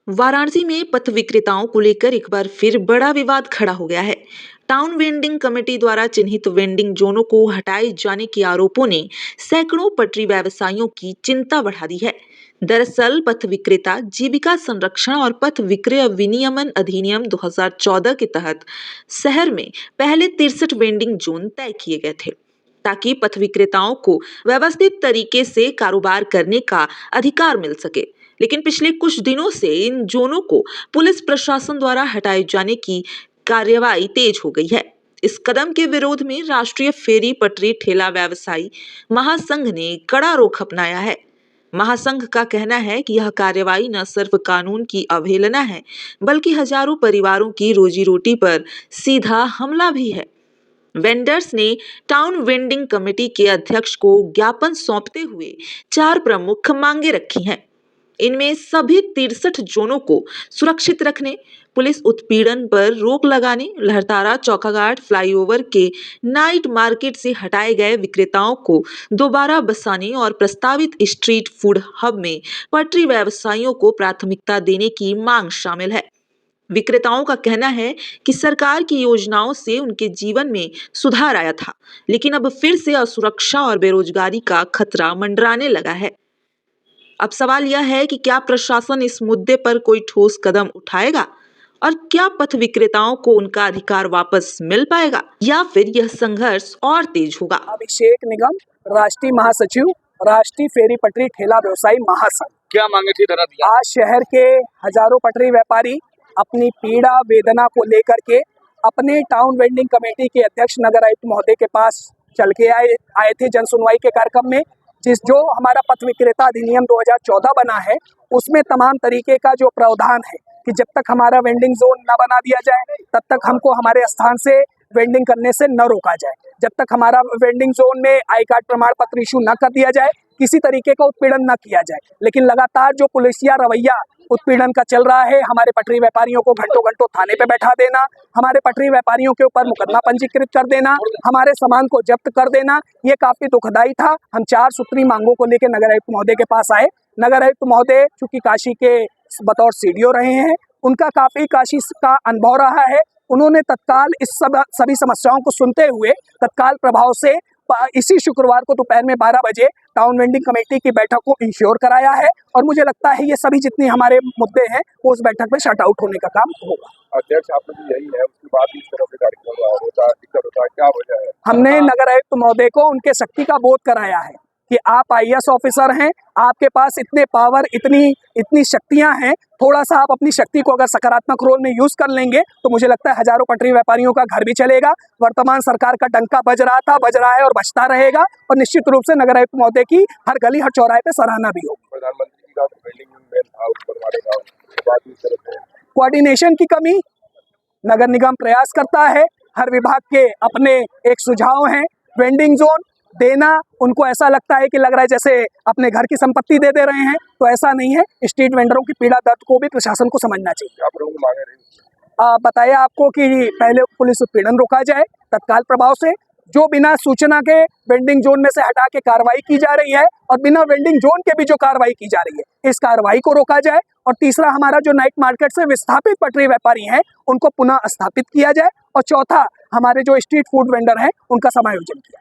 वाराणसी में पथ विक्रेताओं को लेकर एक बार फिर बड़ा विवाद खड़ा हो गया है। टाउन वेंडिंग कमेटी द्वारा चिन्हित वेंडिंग जोनों को हटाए जाने के आरोपों ने सैकड़ों पटरी व्यवसायियों की चिंता बढ़ा दी है। दरअसल पथ विक्रेता जीविका संरक्षण और पथ विक्रय विनियमन अधिनियम 2014 के तहत शहर में पहले 63 वेंडिंग जोन तय किए गए थे, ताकि पथ विक्रेताओं को व्यवस्थित तरीके से कारोबार करने का अधिकार मिल सके। लेकिन पिछले कुछ दिनों से इन जोनों को पुलिस प्रशासन द्वारा हटाए जाने की कार्यवाही तेज हो गई है। इस कदम के विरोध में राष्ट्रीय फेरी पटरी ठेला व्यवसायी महासंघ ने कड़ा रुख अपनाया है। महासंघ का कहना है कि यह कार्यवाही न सिर्फ कानून की अवहेलना है, बल्कि हजारों परिवारों की रोजी रोटी पर सीधा हमला भी है। वेंडर्स ने टाउन वेंडिंग कमेटी के अध्यक्ष को ज्ञापन सौंपते हुए 4 प्रमुख मांगे रखी हैं। इनमें सभी 63 जोनों को सुरक्षित रखने, पुलिस उत्पीड़न पर रोक लगाने, लहरतारा चौकाघाट फ्लाईओवर के नाइट मार्केट से हटाए गए विक्रेताओं को दोबारा बसाने और प्रस्तावित स्ट्रीट फूड हब में पटरी व्यवसायियों को प्राथमिकता देने की मांग शामिल है। विक्रेताओं का कहना है कि सरकार की योजनाओं से उनके जीवन में सुधार आया था, लेकिन अब फिर से असुरक्षा और बेरोजगारी का खतरा मंडराने लगा है। अब सवाल यह है कि क्या प्रशासन इस मुद्दे पर कोई ठोस कदम उठाएगा और क्या पथ विक्रेताओं को उनका अधिकार वापस मिल पाएगा, या फिर यह संघर्ष और तेज होगा। अभिषेक निगम, राष्ट्रीय महासचिव, राष्ट्रीय फेरी पटरी ठेला व्यवसायी महासंघ। क्या मांगे थी दरअसल? आज शहर के हजारों पटरी व्यापारी अपनी पीड़ा वेदना को लेकर के अपने टाउन वेंडिंग कमेटी के अध्यक्ष नगर आयुक्त महोदय के पास चल के आए थे जन सुनवाई के कार्यक्रम में। जो हमारा पथ विक्रेता अधिनियम 2014 बना है, उसमें तमाम तरीके का जो प्रावधान है कि जब तक हमारा वेंडिंग जोन न बना दिया जाए, तब तक हमको हमारे स्थान से वेंडिंग करने से न रोका जाए। जब तक हमारा वेंडिंग जोन में आई कार्ड प्रमाण पत्र इशू न कर दिया जाए, किसी तरीके का उत्पीड़न न किया जाए। लेकिन लगातार जो पुलिसिया रवैया उत्पीड़न का चल रहा है, हमारे पटरी व्यापारियों को घंटों घंटों थाने पे बैठा देना, हमारे पटरी व्यापारियों के ऊपर मुकदमा पंजीकृत कर देना, हमारे सामान को जब्त कर देना, ये काफी दुखदायी था। हम 4 सूत्री मांगों को लेकर नगर आयुक्त महोदय के पास आए। नगर आयुक्त महोदय चूंकि काशी के बतौर सीडीओ रहे हैं, उनका काफी काशी का अनुभव रहा है। उन्होंने तत्काल इस सभी समस्याओं को सुनते हुए तत्काल प्रभाव से इसी शुक्रवार को दोपहर में 12 बजे टाउन वेंडिंग कमेटी की बैठक को इंश्योर कराया है, और मुझे लगता है ये सभी जितनी हमारे मुद्दे हैं वो उस बैठक में शट आउट होने का काम होगा। अध्यक्ष आपने भी यही है, उसके बाद इस तरह से कार्यक्रम होता है, क्या वजह है? हमने नगर आयुक्त महोदय को उनके शक्ति का बोध कराया है कि आप आईएएस ऑफिसर हैं, आपके पास इतने पावर, इतनी शक्तियां हैं, थोड़ा सा आप अपनी शक्ति को अगर सकारात्मक रोल में यूज कर लेंगे तो मुझे लगता है हजारों पटरी व्यापारियों का घर भी चलेगा। वर्तमान सरकार का डंका बज रहा था, बज रहा है और बजता रहेगा, और निश्चित रूप से नगर आयुक्त महोदय की हर गली हर चौराहे पे सराहना भी होगी। प्रधानमंत्री का कोऑर्डिनेशन की कमी, नगर निगम प्रयास करता है, हर विभाग के अपने एक सुझाव हैं। वेंडिंग जोन देना उनको ऐसा लगता है कि लग रहा है जैसे अपने घर की संपत्ति दे रहे हैं, तो ऐसा नहीं है। स्ट्रीट वेंडरों की पीड़ा दर्द को भी प्रशासन को समझना चाहिए। आप लोग मांगे रहे बताया आपको कि पहले पुलिस उत्पीड़न रोका जाए तत्काल प्रभाव से, जो बिना सूचना के वेंडिंग जोन में से हटा के कार्रवाई की जा रही है, और बिना वेंडिंग जोन के भी जो कार्रवाई की जा रही है, इस कार्रवाई को रोका जाए। और तीसरा, हमारा जो नाइट मार्केट से विस्थापित पटरी व्यापारी हैं उनको पुनः स्थापित किया जाए। और चौथा, हमारे जो स्ट्रीट फूड वेंडर हैं उनका समायोजन किया।